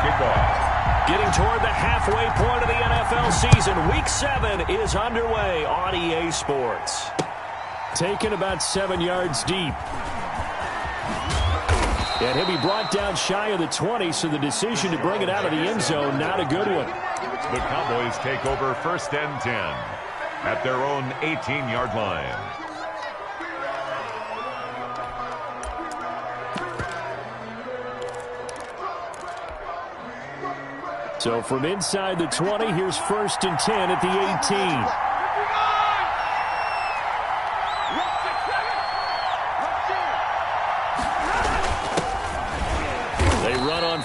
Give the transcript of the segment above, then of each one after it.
kickoff. Getting toward the halfway point of the NFL season. Week 7 is underway on EA Sports. Taken about 7 yards deep. And he'll be brought down shy of the 20, so the decision to bring it out of the end zone, not a good one. The Cowboys take over 1st and 10 at their own 18-yard line. So from inside the 20, here's 1st and 10 at the 18.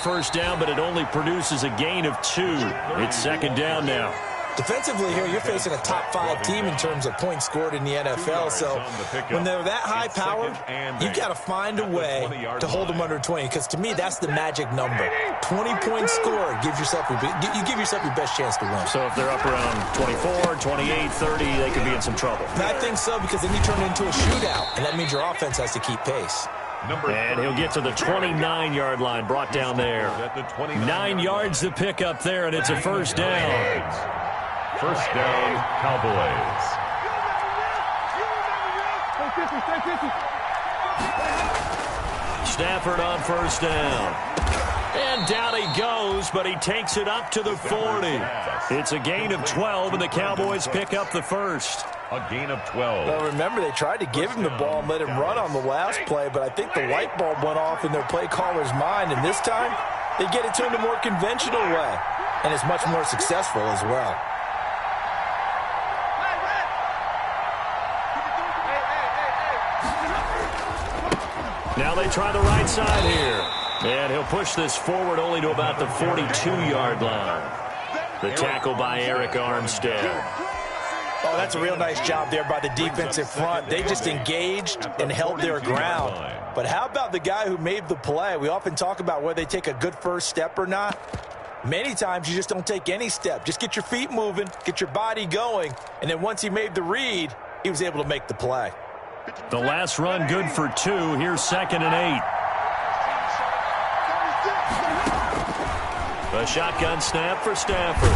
First down, but it only produces a gain of 2. It's 2nd down now. Defensively here, you're facing a top 5 team in terms of points scored in the NFL. So when they're that high powered, you've got to find a way to hold them under 20. Because to me, that's the magic number. 20 points scored gives yourself you give yourself your best chance to win. So if they're up around 24, 28, 30, they could be in some trouble. And I think so, because then you turn it into a shootout, and that means your offense has to keep pace. And he'll get to the 29-yard line, brought down there. 9 yards to pick up there, and it's a 1st down. 1st down, Cowboys. Stafford on 1st down. And down he goes, but he takes it up to the 40. It's a gain of 12, and the Cowboys pick up the 1st. A gain of 12. Well, remember, they tried to give him the ball and let him run on the last play, but I think the light bulb went off in their play caller's mind, and this time they get it to him a more conventional way, and it's much more successful as well. Now they try the right side here, and he'll push this forward only to about the 42-yard line. The tackle by Eric Armstead. Oh, that's a real nice job there by the defensive front. They just engaged and held their ground. But how about the guy who made the play? We often talk about whether they take a good first step or not. Many times you just don't take any step. Just get your feet moving, get your body going, and then once he made the read, he was able to make the play. The last run good for 2. Here's 2nd and 8. A shotgun snap for Stafford.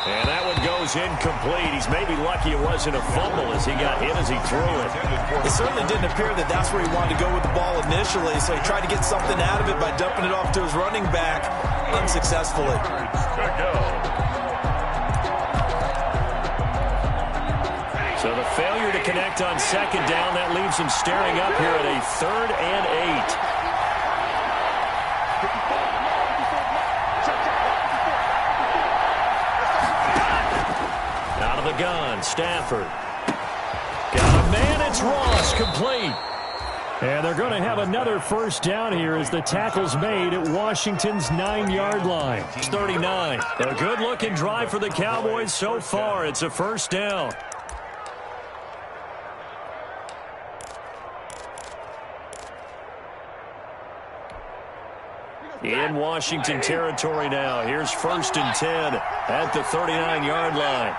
And that one goes incomplete. He's maybe lucky it wasn't a fumble as he got hit as he threw it. It certainly didn't appear that that's where he wanted to go with the ball initially, so he tried to get something out of it by dumping it off to his running back unsuccessfully. So the failure to connect on 2nd down, that leaves him staring up here at a 3rd and 8. The gun, Stafford. Got a man, it's Ross, complete. And they're going to have another 1st down here as the tackle's made at Washington's 9-yard line. It's 39. A good-looking drive for the Cowboys so far. It's a 1st down. In Washington territory now. Here's 1st and 10 at the 39-yard line.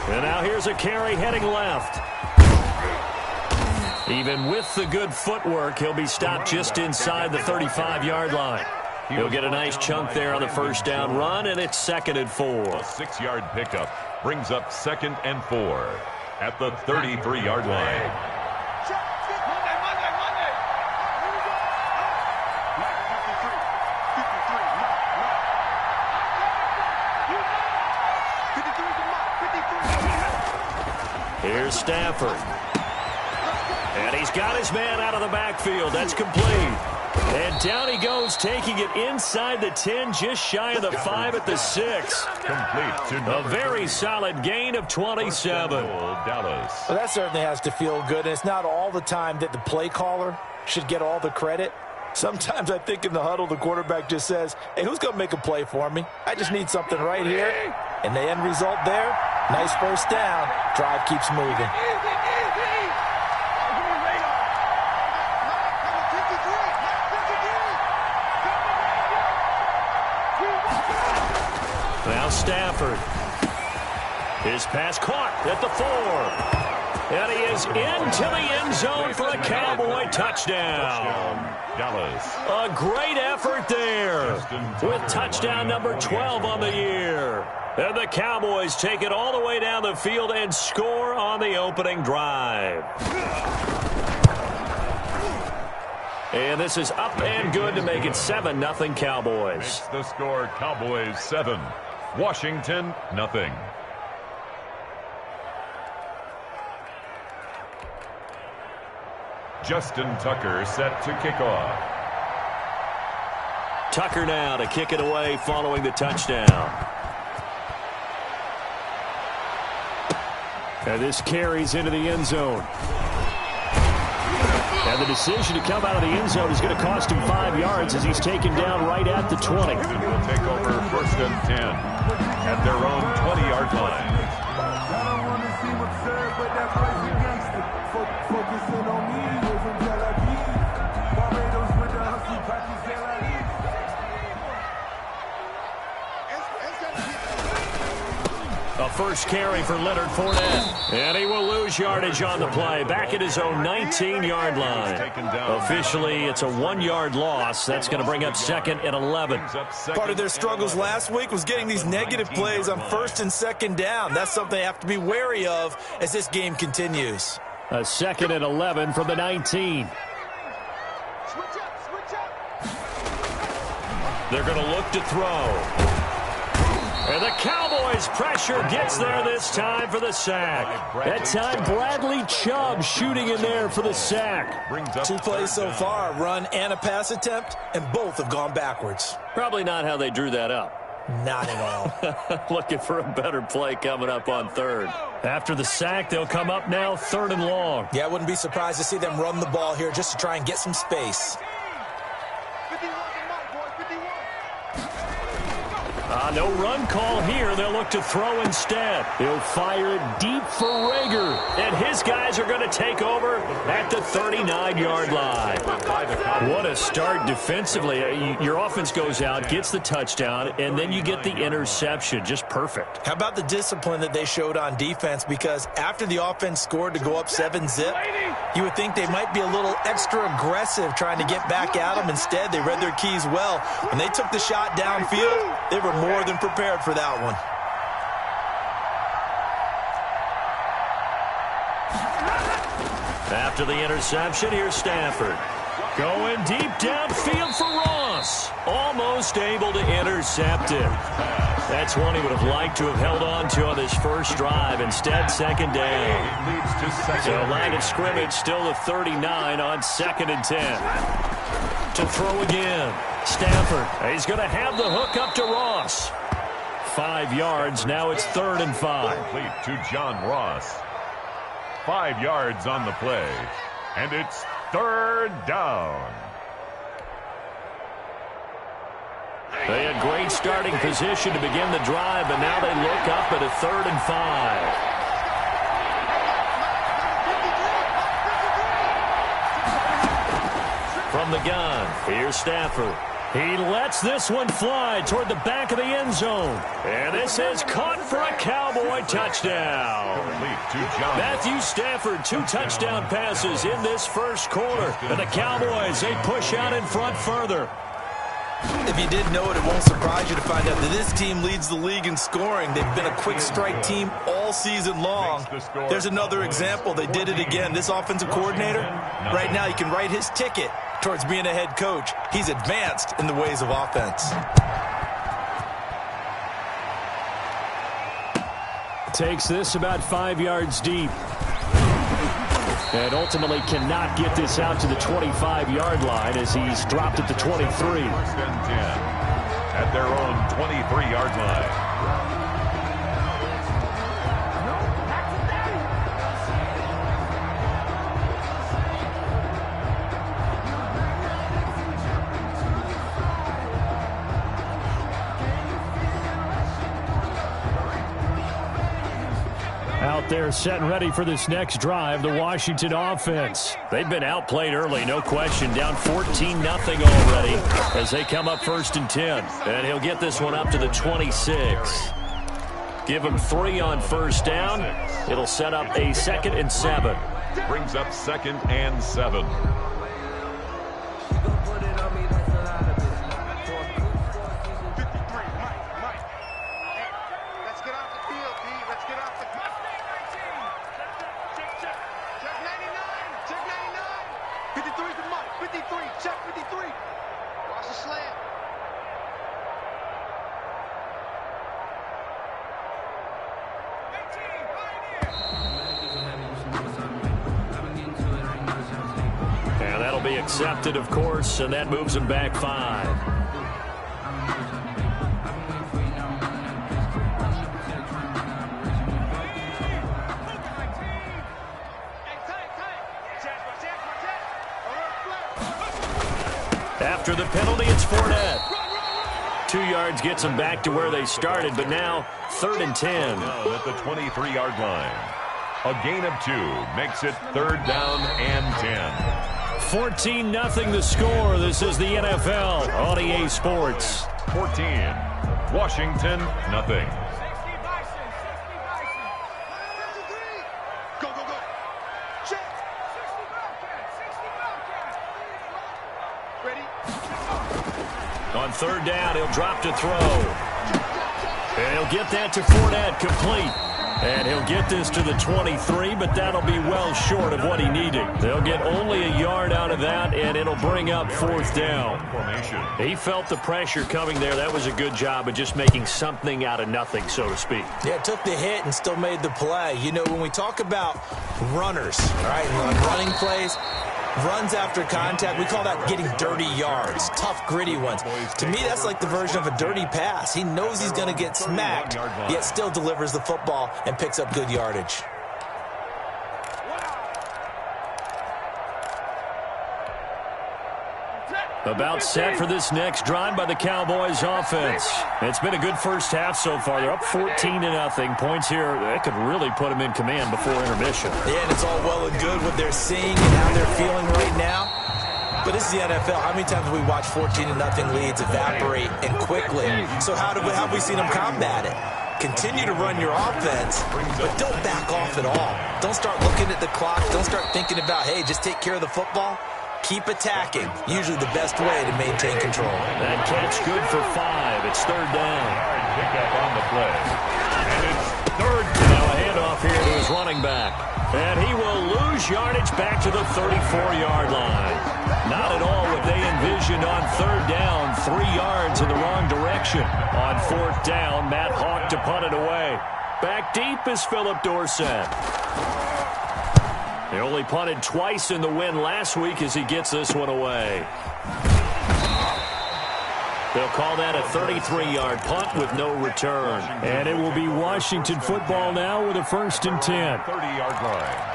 And now here's a carry heading left. Even with the good footwork, he'll be stopped just inside the 35-yard line. He'll get a nice chunk there on the 1st down run, and it's 2nd and 4. A 6-yard pickup brings up 2nd and 4 at the 33-yard line. Here's Stafford. And he's got his man out of the backfield. That's complete. And down he goes, taking it inside the 10, just shy of the 5 at the 6. Complete to a very solid gain of 27. Dallas. Well, that certainly has to feel good. And it's not all the time that the play caller should get all the credit. Sometimes I think in the huddle, the quarterback just says, hey, who's going to make a play for me? I just need something right here. And the end result there, nice 1st down. Drive keeps moving. Now Stafford. His pass caught at the 4. And he is into the end zone for a Cowboy touchdown. Dallas. A great effort there with touchdown number 12 on the year. And the Cowboys take it all the way down the field and score on the opening drive. And this is up and good to make it 7-0 Cowboys. Makes the score Cowboys 7, Washington 0. Justin Tucker set to kick off. Tucker now to kick it away following the touchdown. And this carries into the end zone. And the decision to come out of the end zone is going to cost him 5 yards as he's taken down right at the 20. Will take over 1st and 10 at their own 20-yard line. A first carry for Leonard Fournette. And he will lose yardage on the play. Back at his own 19-yard line. Officially, it's a 1-yard loss. That's going to bring up 2nd and 11. Part of their struggles last week was getting these negative plays on 1st and 2nd down. That's something they have to be wary of as this game continues. A 2nd and 11 from the 19. They're going to look to throw. And the Cowboys' pressure gets there this time for the sack. That time, Bradley Chubb shooting in there for the sack. 2 plays so far, run and a pass attempt, and both have gone backwards. Probably not how they drew that up. Not at all. Looking for a better play coming up on 3rd. After the sack, they'll come up now 3rd and long. Yeah, I wouldn't be surprised to see them run the ball here just to try and get some space. No run call here. They'll look to throw instead. He'll fire it deep for Rager. And his guys are going to take over at the 39-yard line. What a start defensively. Your offense goes out, gets the touchdown, and then you get the interception. Just perfect. How about the discipline that they showed on defense? Because after the offense scored to go up 7-zip, you would think they might be a little extra aggressive trying to get back at them. Instead, they read their keys well. When they took the shot downfield, they were more than prepared for that one. After the interception, here's Stafford. Going deep downfield for Ross. Almost able to intercept it. That's one he would have liked to have held on to on his first drive. Instead, 2nd down. So line of scrimmage still the 39 on 2nd and 10. To throw again. Stafford. He's going to have the hook up to Ross. 5 yards. Now it's 3rd and 5. Complete to John Ross. 5 yards on the play. And it's 3rd down. They had great starting position to begin the drive, but now they look up at a 3rd and 5. From the gun, here's Stafford. He lets this one fly toward the back of the end zone. And this is caught for a Cowboy touchdown. Matthew Stafford, 2 touchdown passes in this first quarter. And the Cowboys, they push out in front further. If you didn't know it, it won't surprise you to find out that this team leads the league in scoring. They've been a quick strike team all season long. There's another example. They did it again. This offensive coordinator, right now, you can write his ticket towards being a head coach. He's advanced in the ways of offense. Takes this about 5 yards deep. And ultimately cannot get this out to the 25-yard line as he's dropped at the 23. 1st and 10 at their own 23-yard line. Out there set and ready for this next drive, the Washington offense. They've been outplayed early, no question. Down 14-0 already as they come up 1st and 10. And he'll get this one up to the 26. Give him 3 on first down. It'll set up a 2nd and 7. Brings up 2nd and 7. And that'll be accepted, of course, and that moves him back 5. After the penalty, it's Fournette. 2 yards gets them back to where they started, but now 3rd and 10. At the 23-yard line. A gain of 2 makes it 3rd down and 10. 14-0 the score. This is the NFL on EA Sports. 14. Washington, nothing. On 3rd down, he'll drop to throw. And he'll get that to Fournette, complete. And he'll get this to the 23, but that'll be well short of what he needed. They'll get only a yard out of that, and it'll bring up 4th down. He felt the pressure coming there. That was a good job of just making something out of nothing, so to speak. Yeah, took the hit and still made the play. You know, when we talk about runners, right, running plays, runs after contact, we call that getting dirty yards, tough, gritty ones. To me, that's like the version of a dirty pass. He knows he's going to get smacked, yet still delivers the football and picks up good yardage. About set for this next drive by the Cowboys offense. It's been a good first half so far. They're up 14-0. Points here, that could really put them in command before intermission. Yeah, and it's all well and good what they're seeing and how they're feeling right now. But this is the NFL. How many times have we watched 14-0 leads evaporate and quickly? So how have we seen them combat it? Continue to run your offense, but don't back off at all. Don't start looking at the clock. Don't start thinking about, hey, just take care of the football. Keep attacking. Usually the best way to maintain control. That catch good for 5. It's 3rd down. Pick up on the play. And it's 3rd down. Now a handoff here to his running back. And he will lose yardage back to the 34-yard line. Not at all what they envisioned on 3rd down. 3 yards in the wrong direction. On 4th down, Matt Hawk to punt it away. Back deep is Philip Dorsett. They only punted twice in the win last week as he gets this one away. They'll call that a 33-yard punt with no return. And it will be Washington football now with a 1st and 10. 30-yard line.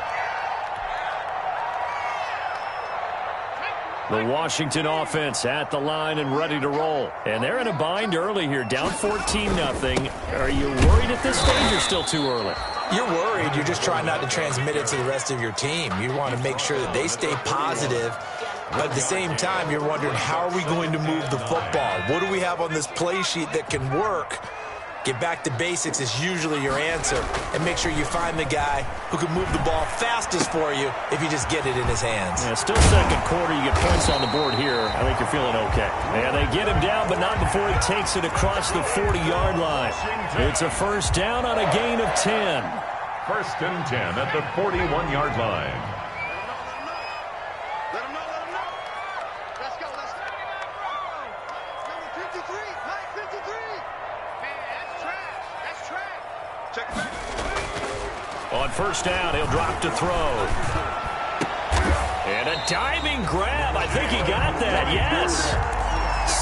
The Washington offense at the line and ready to roll. And they're in a bind early here, down 14-0. Are you worried at this stage or still too early? You're worried. You're just trying not to transmit it to the rest of your team. You want to make sure that they stay positive. But at the same time, you're wondering, how are we going to move the football? What do we have on this play sheet that can work? Get back to basics is usually your answer. And make sure you find the guy who can move the ball fastest for you if you just get it in his hands. Yeah, still 2nd quarter. You get points on the board here. I think you're feeling okay. Yeah, they get him down, but not before he takes it across the 40-yard line. It's a 1st down on a gain of 10. 1st and 10 at the 41-yard line. On 1st down, he'll drop to throw. And a diving grab. I think he got that, yes.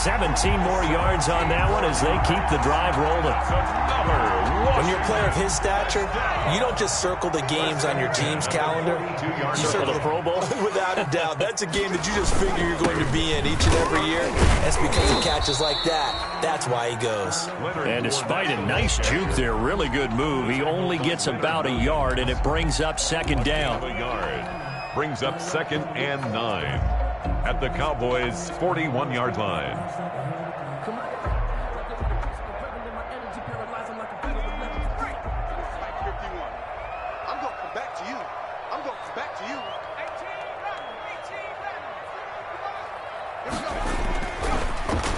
17 more yards on that one as they keep the drive rolling. When you're a player of his stature, you don't just circle the games on your team's calendar. You circle the Pro Bowl? Without a doubt. That's a game that you just figure you're going to be in each and every year. That's because of catches like that. That's why he goes. And despite a nice juke there, really good move, he only gets about a yard, and it brings up 2nd down. Brings up 2nd and 9 at the Cowboys' 41-yard line.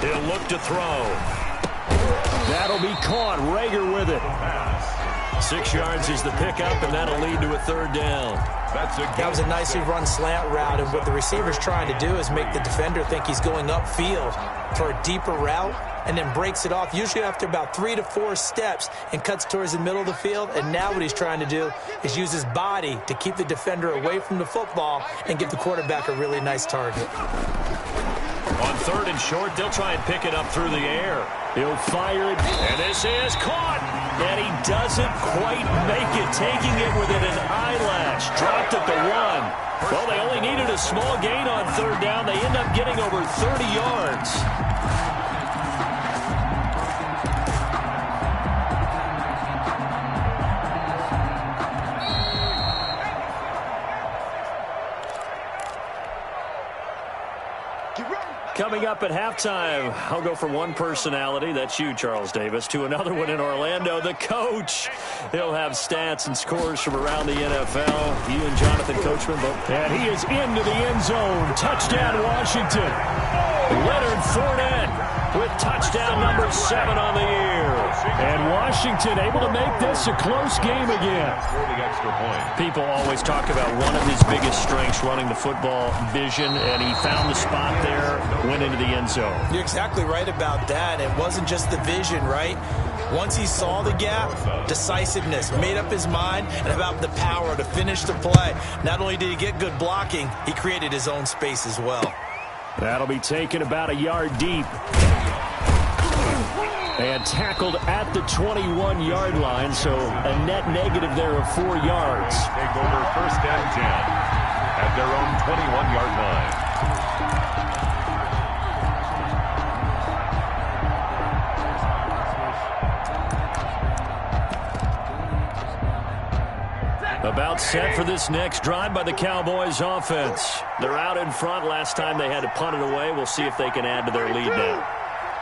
He'll look to throw. That'll be caught. Rager with it. 6 yards is the pickup, and that'll lead to a third down. That was a nicely run slant route, and what the receiver's trying to do is make the defender think he's going upfield for a deeper route, and then breaks it off, usually after about 3 to 4 steps, and cuts towards the middle of the field. And now what he's trying to do is use his body to keep the defender away from the football and give the quarterback a really nice target. On 3rd and short, they'll try and pick it up through the air. He'll fire it. And this is caught. And he doesn't quite make it, taking it within an eyelash. Dropped at the 1. Well, they only needed a small gain on 3rd down. They end up getting over 30 yards. Coming up at halftime, I'll go from one personality, that's you, Charles Davis, to another one in Orlando, the coach. He'll have stats and scores from around the NFL. You and Jonathan Coachman. And he is into the end zone. Touchdown, Washington. Leonard Fournette with touchdown number 7 on the year. And Washington able to make this a close game again. People always talk about one of his biggest strengths, running the football, vision, and he found the spot there, went into the end zone. You're exactly right about that. It wasn't just the vision, right? Once he saw the gap, decisiveness, made up his mind, and about the power to finish the play. Not only did he get good blocking, he created his own space as well. That'll be taken about a yard deep. And tackled at the 21-yard line, so a net negative there of 4 yards. Take over 1st and 10 at their own 21-yard line. About set for this next drive by the Cowboys offense. They're out in front. Last time they had to punt it away. We'll see if they can add to their lead now.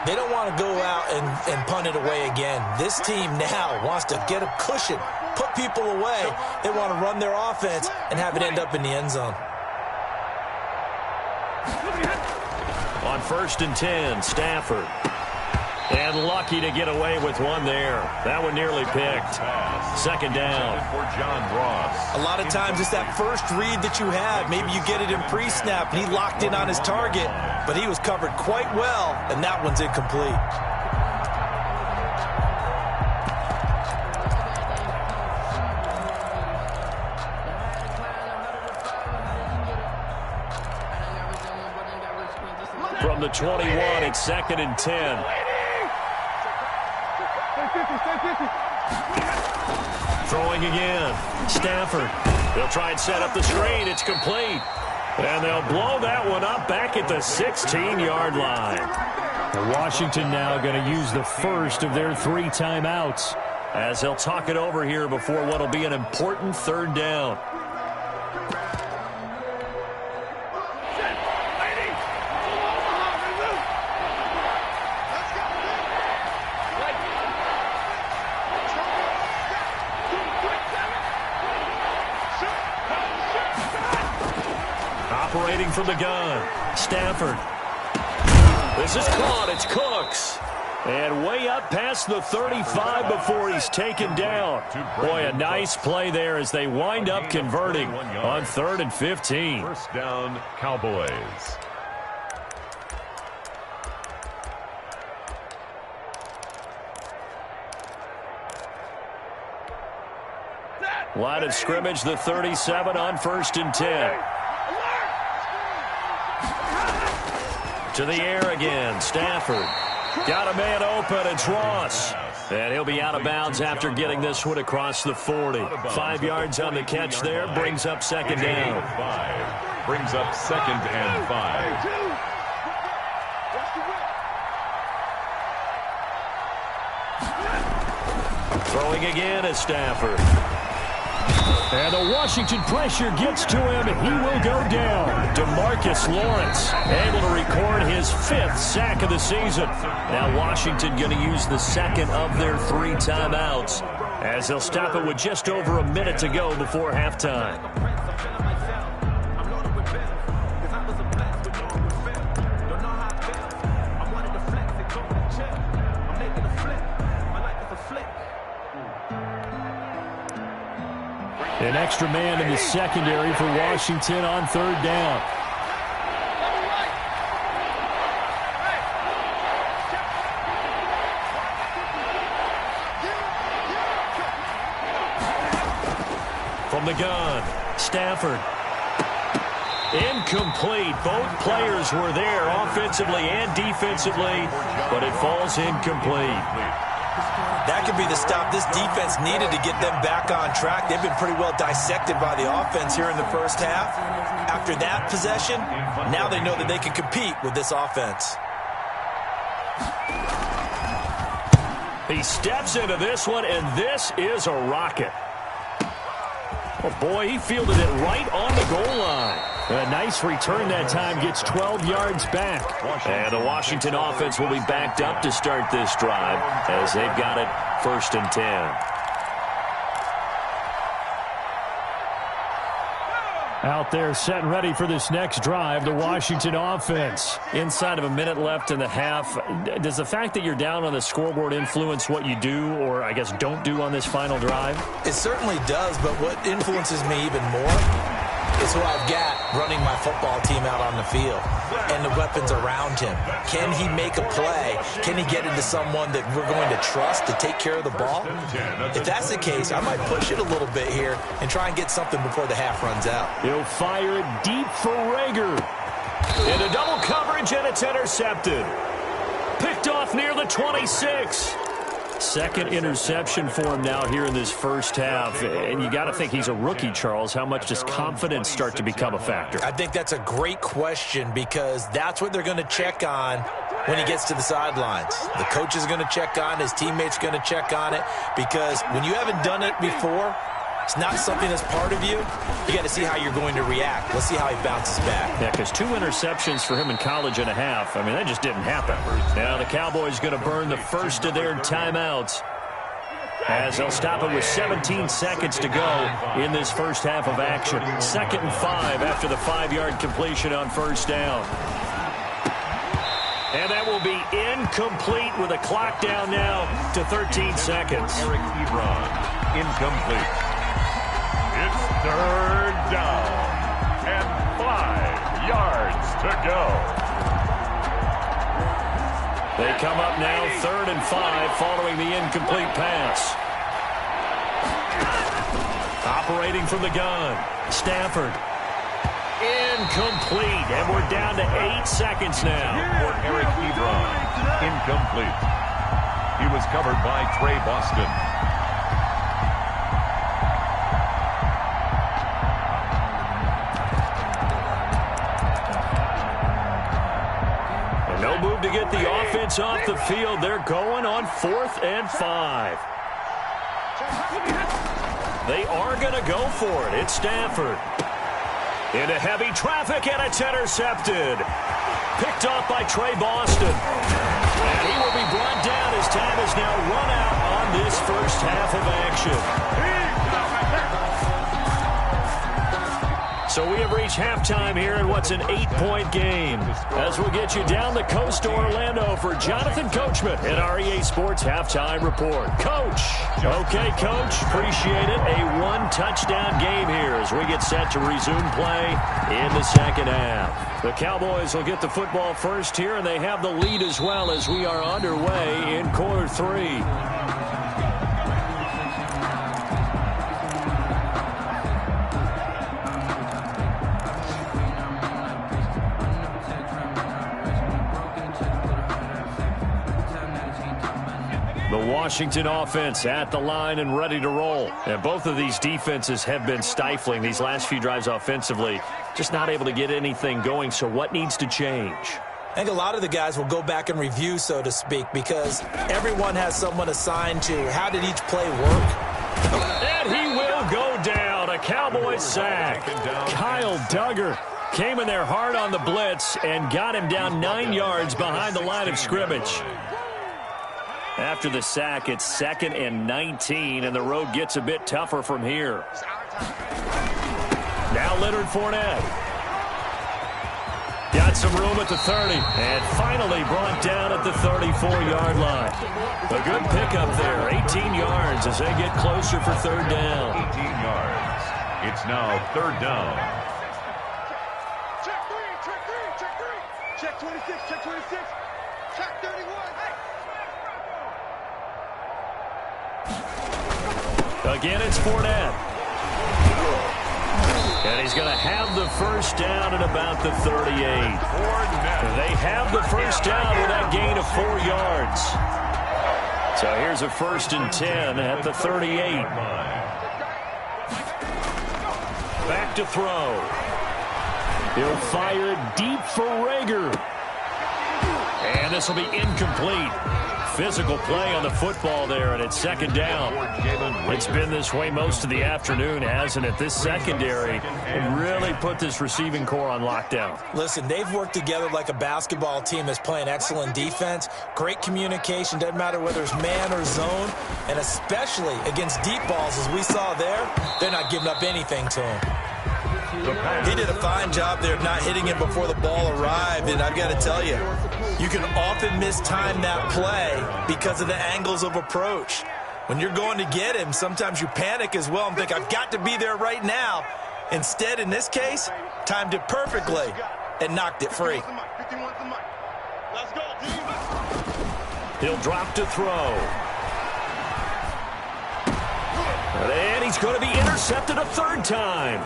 They don't want to go out and punt it away again. This team now wants to get a cushion, put people away. They want to run their offense and have it end up in the end zone. On 1st and 10, Stafford. And lucky to get away with one there. That one nearly picked. 2nd down. For John Ross. A lot of times it's that first read that you have. Maybe you get it in pre-snap, and he locked in on his target, but he was covered quite well, and that one's incomplete. From the 21, it's 2nd and 10. Throwing again. Stafford. They'll try and set up the screen. It's complete. And they'll blow that one up back at the 16-yard line. And Washington now going to use the first of their 3 timeouts, as they'll talk it over here before what will be an important 3rd down. Operating from the gun, Stafford. This is caught. It's Cooks. And way up past the 35 before he's taken down. Boy, a nice play there as they wind up converting on 3rd and 15. 1st down, Cowboys. Line of scrimmage, the 37 on 1st and 10. To the air again, Stafford. Got a man open, it's Ross. And he'll be out of bounds after getting this one across the 40. 5 yards on the catch there, brings up 2nd down. 5. Brings up 2nd and 5. Throwing again is Stafford. And the Washington pressure gets to him, and he will go down. DeMarcus Lawrence able to record his 5th sack of the season. Now Washington going to use the 2nd of their 3 timeouts as they'll stop it with just over a minute to go before halftime. An extra man in the secondary for Washington on third down. From the gun, Stafford. Incomplete. Both players were there offensively and defensively, but it falls incomplete. That could be the stop this defense needed to get them back on track. They've been pretty well dissected by the offense here in the first half. After that possession, now they know that they can compete with this offense. He steps into this one, and this is a rocket. Oh, boy, he fielded it right on the goal line. A nice return that time, gets 12 yards back. And the Washington offense will be backed up to start this drive as they've got it 1st and 10. Out there set and ready for this next drive, the Washington offense. Inside of a minute left in the half, does the fact that you're down on the scoreboard influence what you do or, I guess, don't do on this final drive? It certainly does, but what influences me even more is who I've got running my football team out on the field and the weapons around him. Can he make a play? Can he get into someone that we're going to trust to take care of the ball? If that's the case, I might push it a little bit here and try and get something before the half runs out. He'll fire it deep for Rager. Into double coverage, and it's intercepted. Picked off near the 26. Second interception for him now here in this first half. And you got to think he's a rookie, Charles. How much does confidence start to become a factor? I think that's a great question because that's what they're going to check on when he gets to the sidelines. The coach is going to check on, his teammates are going to check on it because when you haven't done it before, it's not something that's part of you. You got to see how you're going to react. Let's see how he bounces back. Yeah, because 2 interceptions for him in college and a half. I mean, that just didn't happen. Now the Cowboys going to burn the first of their timeouts as they'll stop it with 17 seconds to go in this first half of action. 2nd and 5 after the 5-yard completion on first down. And that will be incomplete with a clock down now to 13 seconds. Eric Ebron, incomplete. It's 3rd down and 5 yards to go. They come up now 3rd and 5 following the incomplete pass. Operating from the gun, Stafford. Incomplete, and we're down to 8 seconds now. For Eric Ebron, incomplete. He was covered by Trey Boston. No move to get the offense off the field. They're going on 4th and 5. They are going to go for it. It's Stafford. Into heavy traffic, and it's intercepted. Picked off by Trey Boston. And he will be brought down as time is now run out on this first half of action. So we have reached halftime here in what's an 8-point game. As we'll get you down the coast to Orlando for Jonathan Coachman at our EA Sports Halftime Report. Coach. Okay, Coach. Appreciate it. A 1-touchdown game here as we get set to resume play in the second half. The Cowboys will get the football first here, and they have the lead as well as we are underway in quarter 3. Washington offense at the line and ready to roll. And both of these defenses have been stifling these last few drives offensively. Just not able to get anything going. So what needs to change? I think a lot of the guys will go back and review, so to speak, because everyone has someone assigned to how did each play work. And he will go down. A Cowboys sack. Kyle Duggar came in there hard on the blitz and got him down 9 yards behind the line of scrimmage. After the sack, it's 2nd and 19, and the road gets a bit tougher from here. Now Leonard Fournette. Got some room at the 30, and finally brought down at the 34-yard line. A good pickup there, 18 yards as they get closer for 3rd down. 18 yards. It's now 3rd down. Check 3, check 3, check 3. Check 26, check 26. Check 31. Again, it's Fournette. And he's going to have the first down at about the 38. They have the first down with that gain of 4 yards. So here's a 1st and 10 at the 38. Back to throw. He'll fire it deep for Rager. And this will be incomplete. Physical play on the football there, and it's 2nd down. It's been this way most of the afternoon, hasn't it? This secondary really put this receiving core on lockdown. Listen, they've worked together like a basketball team that's playing excellent defense. Great communication, doesn't matter whether it's man or zone, and especially against deep balls, as we saw there, they're not giving up anything to him. He did a fine job there not hitting him before the ball arrived, and I've got to tell you, you can often mistime that play because of the angles of approach. When you're going to get him, sometimes you panic as well and think, I've got to be there right now. Instead, in this case, timed it perfectly and knocked it free. He'll drop to throw. And he's going to be intercepted a 3rd time.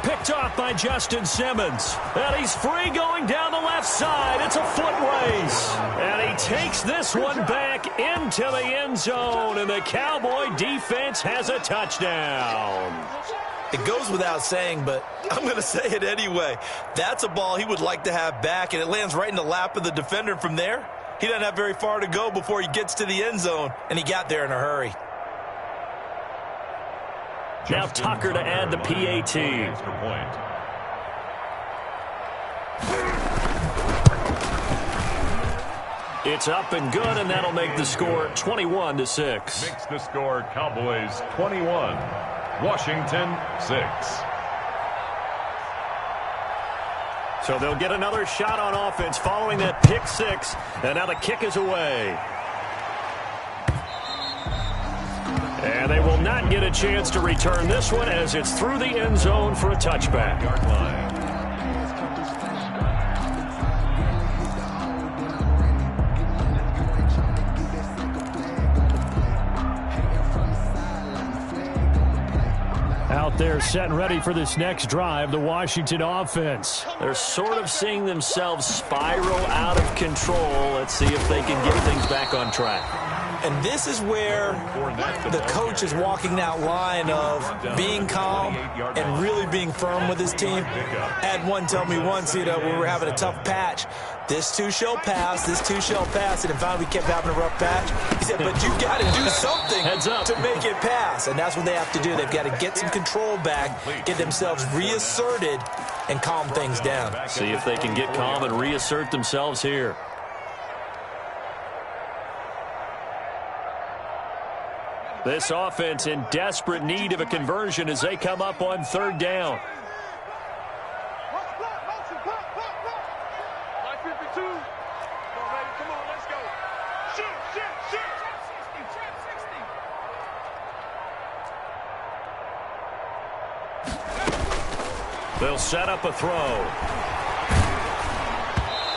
Picked off by Justin Simmons. And he's free going down the left side. It's a foot race. And he takes this one back into the end zone. And the Cowboy defense has a touchdown. It goes without saying, but I'm going to say it anyway. That's a ball he would like to have back, and it lands right in the lap of the defender. From there, he doesn't have very far to go before he gets to the end zone, and he got there in a hurry. Now Tucker to add the PAT. It's up and good, and that'll make the score 21-6. Makes the score Cowboys 21, Washington 6. So they'll get another shot on offense following that pick 6, and now the kick is away. And they will not get a chance to return this one as it's through the end zone for a touchback. Out there set and ready for this next drive, the Washington offense. They're sort of seeing themselves spiral out of control. Let's see if they can get things back on track. And this is where the coach is walking that line of being calm and really being firm with his team. I had one tell me once, we were having a tough patch. This too shall pass, this too shall pass. And finally we kept having a rough patch. He said, but you got to do something to make it pass. And that's what they have to do. They've got to get some control back, get themselves reasserted, and calm things down. See if they can get calm and reassert themselves here. This offense in desperate need of a conversion as they come up on 3rd down. They'll set up a throw.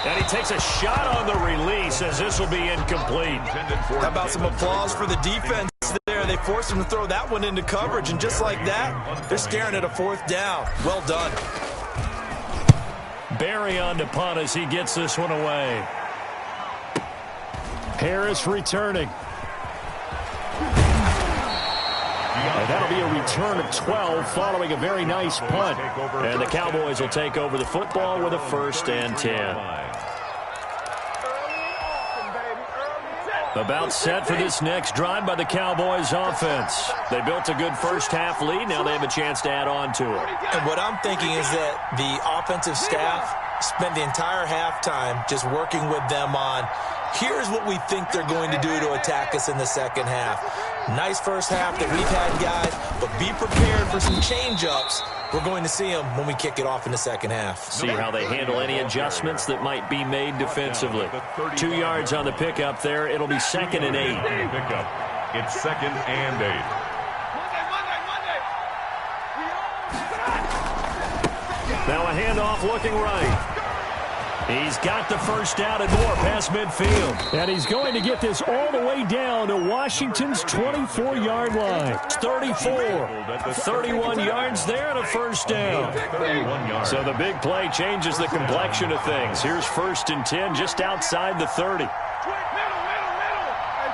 And he takes a shot on the release as this will be incomplete. How about some applause for the defense there? They forced him to throw that one into coverage, and just like that, they're staring at a 4th down. Well done. Barry on to punt as he gets this one away. Harris returning. And that'll be a return of 12 following a very nice punt. And the Cowboys will take over the football with a 1st and 10. About set for this next drive by the Cowboys offense. They built a good first half lead. Now they have a chance to add on to it. And what I'm thinking is that the offensive staff spent the entire halftime just working with them on, here's what we think they're going to do to attack us in the second half. Nice first half that we've had, guys, but be prepared for some change-ups. We're going to see them when we kick it off in the second half. See how they handle any adjustments that might be made defensively. 2 yards on the pickup there. It'll be 2nd and 8. Pickup. It's 2nd and 8. Now a handoff looking right. He's got the first down and more past midfield. And he's going to get this all the way down to Washington's 24-yard line. It's 34. 31 yards there and a first down. So the big play changes the complexion of things. Here's 1st and 10 just outside the 30. Middle. Hey,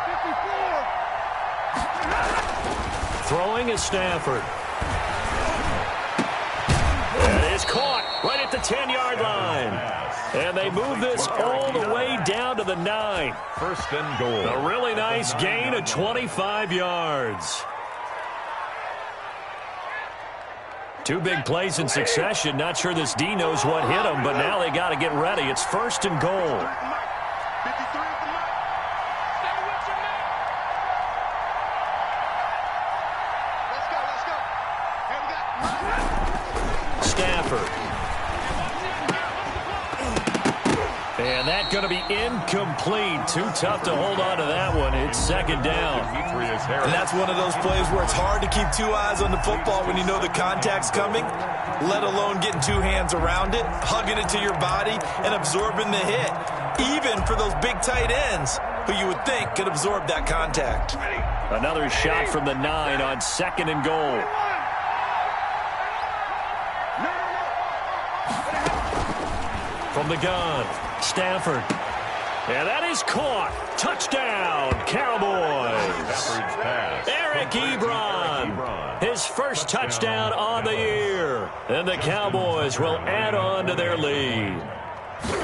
54. Throwing is Stafford. And it's caught right at the 10-yard line. And they move this all the way down to the 9. 1st and goal. A really nice gain of 25 yards. 2 big plays in succession. Not sure this D knows what hit him, but now they got to get ready. It's 1st and goal. 53 at the mark. Stay with your man. Let's go. Here we go. Stafford. And that's going to be incomplete. Too tough to hold on to that one. It's 2nd down. And that's one of those plays where it's hard to keep 2 eyes on the football when you know the contact's coming, let alone getting 2 hands around it, hugging it to your body, and absorbing the hit. Even for those big tight ends who you would think could absorb that contact. Another shot from the 9 on 2nd and goal. From the gun, Stafford. And that is caught. Touchdown, Cowboys. Eric Ebron, his first touchdown on the year. And the Cowboys will add on to their lead.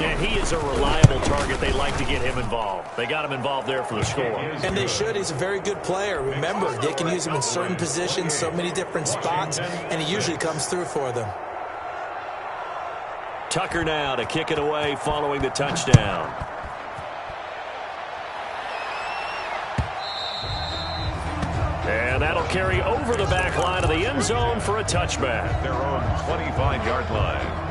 And he is a reliable target. They like to get him involved. They got him involved there for the score. And they should. He's a very good player. Remember, they can use him in certain positions, so many different spots, and he usually comes through for them. Tucker now to kick it away following the touchdown. And that'll carry over the back line of the end zone for a touchback. Their own 25-yard line.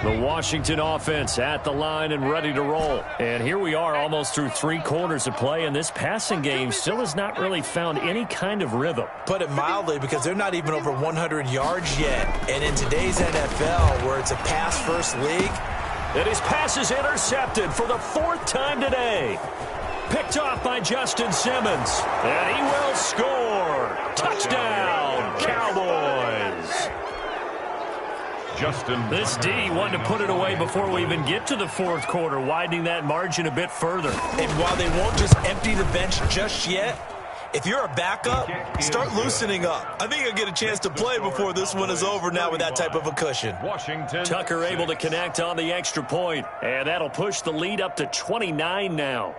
The Washington offense at the line and ready to roll. And here we are almost through 3 quarters of play, and this passing game still has not really found any kind of rhythm. Put it mildly, because they're not even over 100 yards yet. And in today's NFL, where it's a pass-first league, and his pass is intercepted for the 4th time today. Picked off by Justin Simmons. And he will score. Touchdown, Cowboys. This D wanted to put it away before we even get to the 4th quarter, widening that margin a bit further. And while they won't just empty the bench just yet, if you're a backup, start loosening up. I think you'll get a chance to play before this one is over now with that type of a cushion. Washington. Tucker able to connect on the extra point, and that'll push the lead up to 29 now.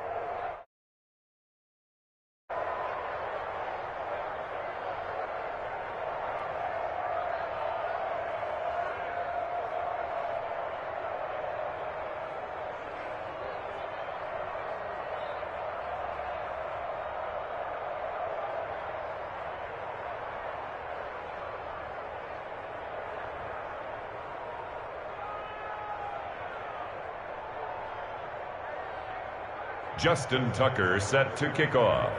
Justin Tucker set to kick off.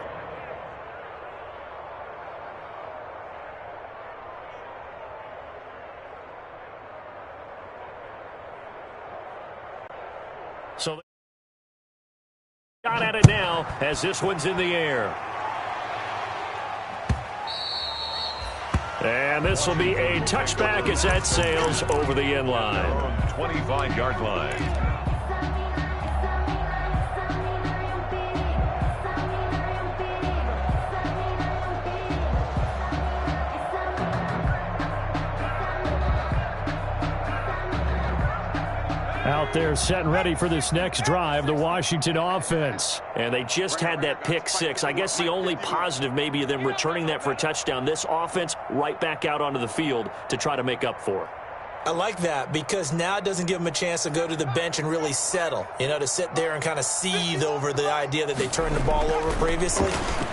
So they got at it now as this one's in the air. And this will be a touchback as that sails over the end line. 25-yard line. Out there set and ready for this next drive, the Washington offense. And they just had that pick 6. I guess the only positive maybe of them returning that for a touchdown. This offense right back out onto the field to try to make up for it. I like that, because now it doesn't give them a chance to go to the bench and really settle, you know, to sit there and kind of seethe over the idea that they turned the ball over previously.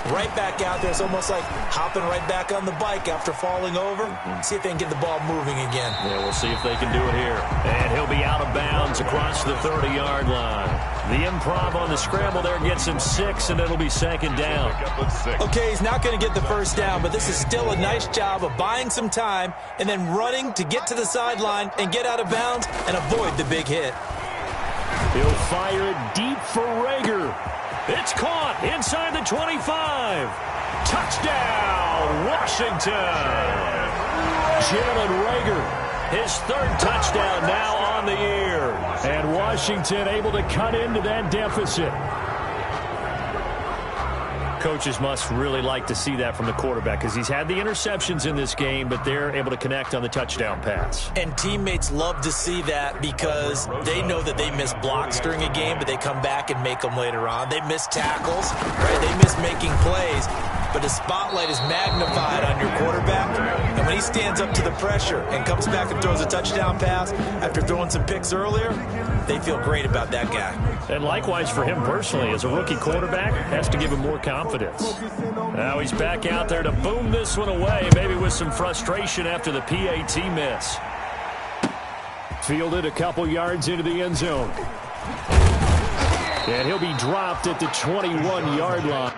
Right back out there, it's almost like hopping right back on the bike after falling over. See if they can get the ball moving again. Yeah, we'll see if they can do it here. And he'll be out of bounds across the 30-yard line. The improv on the scramble there gets him 6, and it'll be second down. Okay, he's not going to get the first down, but this is still a nice job of buying some time and then running to get to the sideline and get out of bounds and avoid the big hit. He'll fire it deep for Rager. It's caught inside the 25. Touchdown, Washington. Jalen Rager. His third touchdown now on the year. And Washington able to cut into that deficit. Coaches must really like to see that from the quarterback because he's had the interceptions in this game, but they're able to connect on the touchdown pass. And teammates love to see that because they know that they miss blocks during a game, but they come back and make them later on. They miss tackles, right? They miss making plays. But the spotlight is magnified on your quarterback. And when he stands up to the pressure and comes back and throws a touchdown pass after throwing some picks earlier, they feel great about that guy. And likewise for him personally, as a rookie quarterback, has to give him more confidence. Now he's back out there to boom this one away, maybe with some frustration after the PAT miss. Fielded a couple yards into the end zone. And he'll be dropped at the 21-yard line.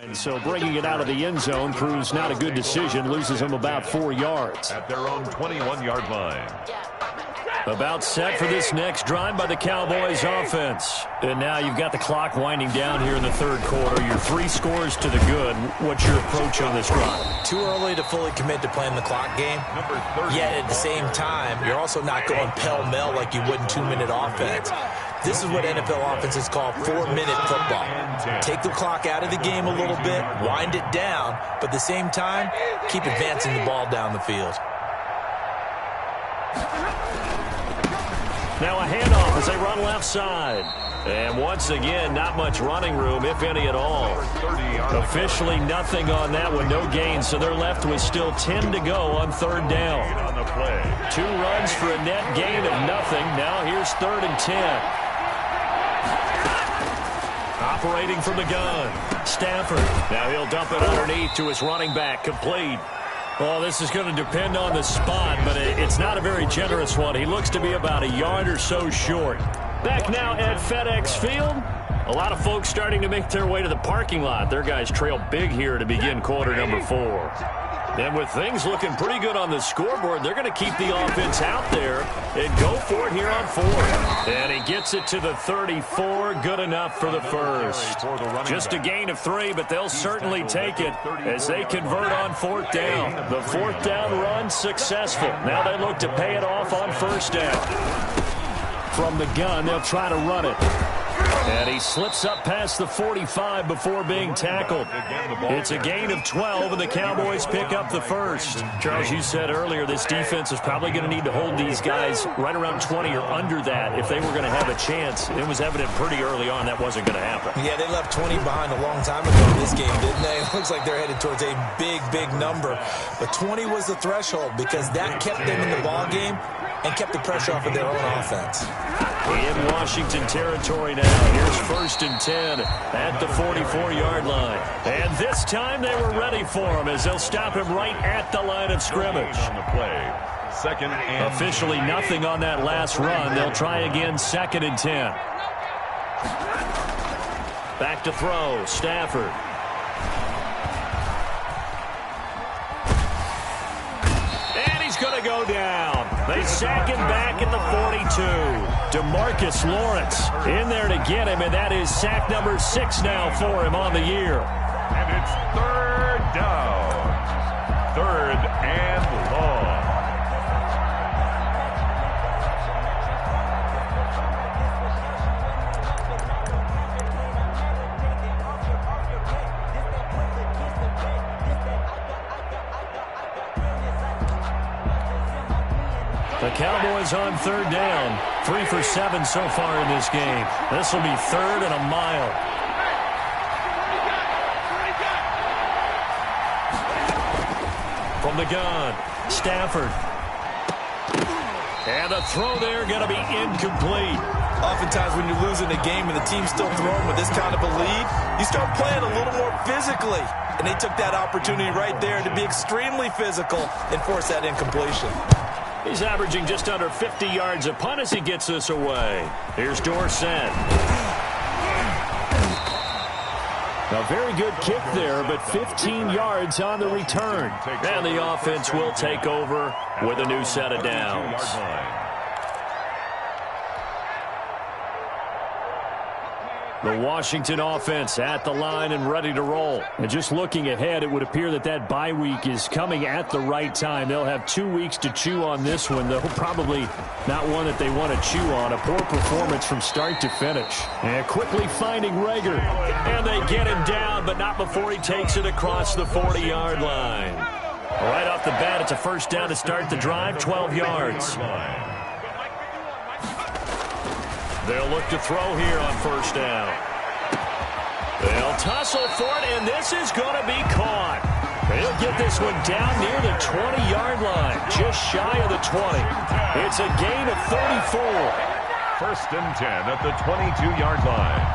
And so bringing it out of the end zone proves not a good decision. Loses him about 4 yards. At their own 21-yard line. About set for this next drive by the Cowboys offense. And now you've got the clock winding down here in the third quarter. Your 3 scores to the good. What's your approach on this drive? Too early to fully commit to playing the clock game. Yet at the same time, you're also not going pell-mell like you would in 2-minute offense. This is what NFL offenses call 4-minute football. Take the clock out of the game a little bit, wind it down, but at the same time, keep advancing the ball down the field. Now a handoff as they run left side. And once again, not much running room, if any at all. Officially nothing on that one, no gain, so they're left with still 10 to go on third down. 2 runs for a net gain of nothing. Now here's 3rd and 10. Operating from the gun, Stafford. Now he'll dump it underneath to his running back, complete. Well, this is going to depend on the spot, but it's not a very generous one. He looks to be about a yard or so short. Back now at FedEx Field. A lot of folks starting to make their way to the parking lot. Their guys trail big here to begin quarter number 4. And with things looking pretty good on the scoreboard, they're going to keep the offense out there and go for it here on 4th. And he gets it to the 34. Good enough for the first. Just a gain of 3, but they'll certainly take it as they convert on 4th down. The 4th down run successful. Now they look to pay it off on 1st down. From the gun, they'll try to run it. And he slips up past the 45 before being tackled. It's a gain of 12, and the Cowboys pick up the first. Charles, you said earlier this defense is probably going to need to hold these guys right around 20 or under that if they were going to have a chance. It was evident pretty early on that wasn't going to happen. Yeah, they left 20 behind a long time ago in this game, didn't they? It looks like they're headed towards a big, big number. But 20 was the threshold because that kept them in the ball game and kept the pressure off of their own offense. In Washington territory now. Here's 1st and 10 at the 44-yard line. And this time they were ready for him as they'll stop him right at the line of scrimmage. On the play. 2nd and officially nothing on that last run. They'll try again 2nd and 10. Back to throw. Stafford. And he's going to go down. They sack him back at the 42. DeMarcus Lawrence in there to get him, and that is sack number 6 now for him on the year. And it's 3rd down. 3rd and long. The Cowboys on third down. 3 for 7 so far in this game. This will be third and a mile. From the gun, Stafford. And the throw there going to be incomplete. Oftentimes when you're losing a game and the team's still throwing with this kind of a lead, you start playing a little more physically. And they took that opportunity right there to be extremely physical and force that incompletion. He's averaging just under 50 yards a punt as he gets this away. Here's Dorsett. A very good kick there, but 15 yards on the return. And the offense will take over with a new set of downs. The Washington offense at the line and ready to roll. And just looking ahead, it would appear that that bye week is coming at the right time. They'll have 2 weeks to chew on this one, though probably not one that they want to chew on. A poor performance from start to finish. And quickly finding Rager. And they get him down, but not before he takes it across the 40-yard line. Right off the bat, it's a first down to start the drive, 12 yards. They'll look to throw here on first down. They'll tussle for it, and this is going to be caught. They'll get this one down near the 20-yard line, just shy of the 20. It's a gain of 34. First and 10 at the 22-yard line.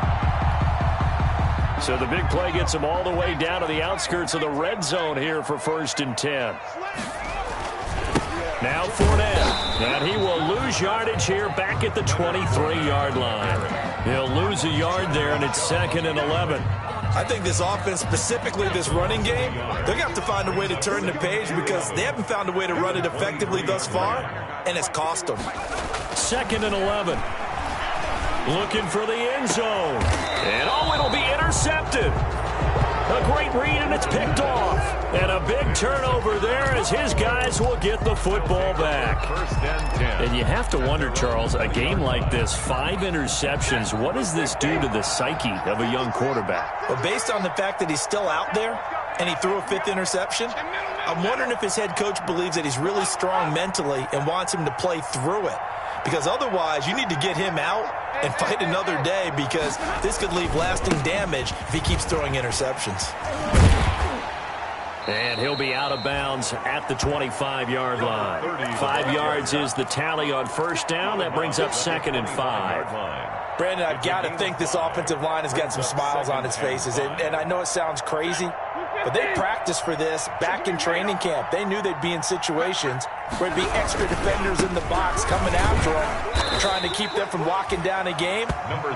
So the big play gets them all the way down to the outskirts of the red zone here for first and 10. Now Fournette, and he will lose yardage here back at the 23-yard line. He'll lose a yard there, and it's 2nd and 11. I think this offense, specifically this running game, they're going to have to find a way to turn the page because they haven't found a way to run it effectively thus far, and it's cost them. 2nd and 11. Looking for the end zone. And, it'll be intercepted. A great read, and it's picked off. And a big turnover there as his guys will get the football back. First and 10. And you have to wonder, Charles, a game like this, 5 interceptions, what does this do to the psyche of a young quarterback? But based on the fact that he's still out there and he threw a 5th interception, I'm wondering if his head coach believes that he's really strong mentally and wants him to play through it. Because otherwise, you need to get him out and fight another day because this could leave lasting damage if he keeps throwing interceptions. And he'll be out of bounds at the 25-yard line. 5 yards is the tally on first down. That brings up 2nd and 5. Brandon, I've got to think this offensive line has got some smiles on its faces. And I know it sounds crazy, but they practiced for this back in training camp. They knew they'd be in situations where there'd be extra defenders in the box coming after them, trying to keep them from locking down a game.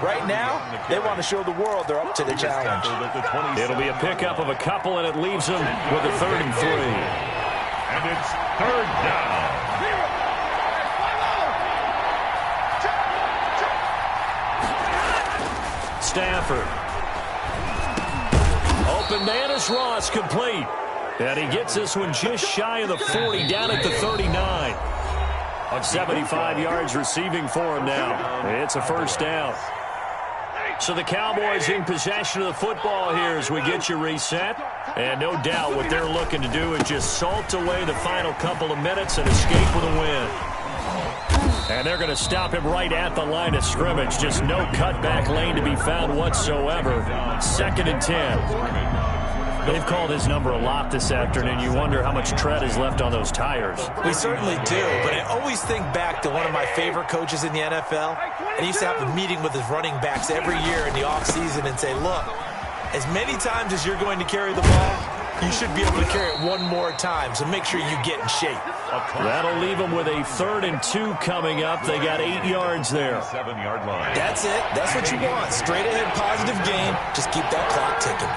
Right now, they want to show the world they're up to the challenge. It'll be a pickup of a couple, and it leaves them with a 3rd and 3. And it's 3rd down. Stafford. Open man is Ross, complete. And he gets this one just shy of the 40, down at the 39. On 75 yards receiving for him now. It's a first down. So the Cowboys in possession of the football here as we get you reset. And no doubt what they're looking to do is just salt away the final couple of minutes and escape with a win. And they're going to stop him right at the line of scrimmage. Just no cutback lane to be found whatsoever. 2nd and 10. They've called his number a lot this afternoon. You wonder how much tread is left on those tires. We certainly do, but I always think back to one of my favorite coaches in the NFL. And he used to have a meeting with his running backs every year in the offseason and say, look, as many times as you're going to carry the ball, you should be able to carry it one more time, so make sure you get in shape. That'll leave them with a 3rd and 2 coming up. They got 8 yards there. 7-yard line. That's it. That's what you want. Straight ahead, positive gain. Just keep that clock ticking.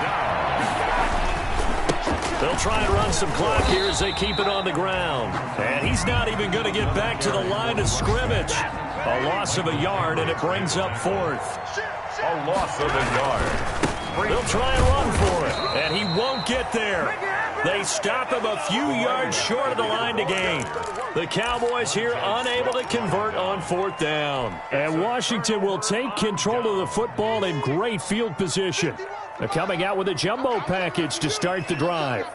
They'll try and run some clock here as they keep it on the ground. And he's not even going to get back to the line of scrimmage. A loss of a yard, and it brings up 4th. A loss of a yard. They'll try and run for it, and he won't get there. They stop him a few yards short of the line to gain. The Cowboys here unable to convert on 4th down. And Washington will take control of the football in great field position. They're coming out with a jumbo package to start the drive.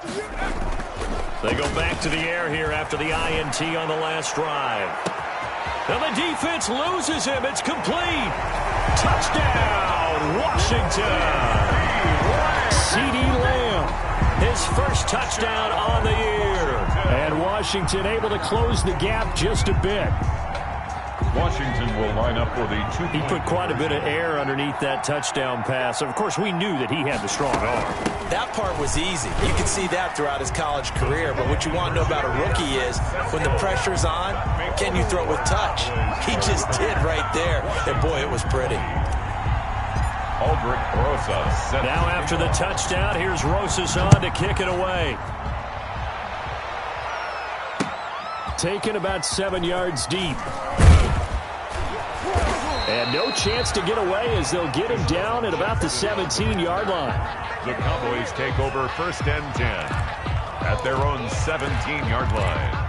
They go back to the air here after the INT on the last drive. And the defense loses him. It's complete. Touchdown, Washington. CeeDee Lamb, his first touchdown on the year. And Washington able to close the gap just a bit. Washington will line up for the 2 He put quite a bit of air underneath that touchdown pass. Of course, we knew that he had the strong arm. That part was easy. You could see that throughout his college career. But what you want to know about a rookie is when the pressure's on, can you throw with touch? He just did right there. And, boy, it was pretty. Aldrich Rosas. Now after the touchdown, here's Rosas on to kick it away. Taken about 7 yards deep. And no chance to get away as they'll get him down at about the 17-yard line. The Cowboys take over 1st and 10 at their own 17-yard line.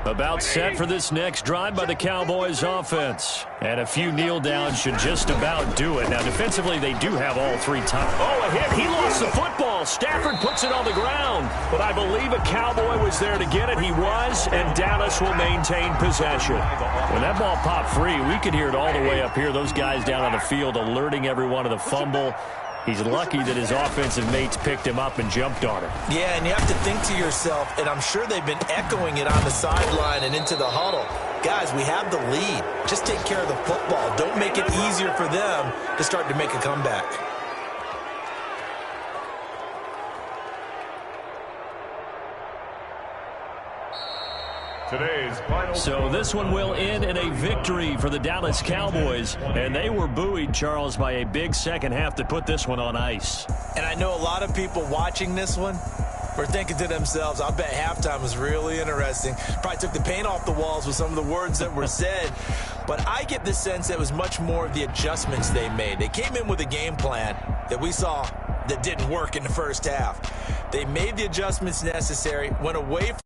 About set for this next drive by the Cowboys offense. And a few kneel downs should just about do it. Now, defensively, they do have all 3 times. Oh, a hit. He lost the football. Stafford puts it on the ground. But I believe a Cowboy was there to get it. He was, and Dallas will maintain possession. When that ball popped free, we could hear it all the way up here. Those guys down on the field alerting everyone of the fumble. He's lucky that his offensive mates picked him up and jumped on him. Yeah, and you have to think to yourself, and I'm sure they've been echoing it on the sideline and into the huddle. Guys, we have the lead. Just take care of the football. Don't make it easier for them to start to make a comeback. So this one will end in a victory for the Dallas Cowboys. And they were buoyed, Charles, by a big second half that put this one on ice. And I know a lot of people watching this one were thinking to themselves, I bet halftime was really interesting. Probably took the paint off the walls with some of the words that were said. But I get the sense that it was much more of the adjustments they made. They came in with a game plan that we saw that didn't work in the first half. They made the adjustments necessary, went away from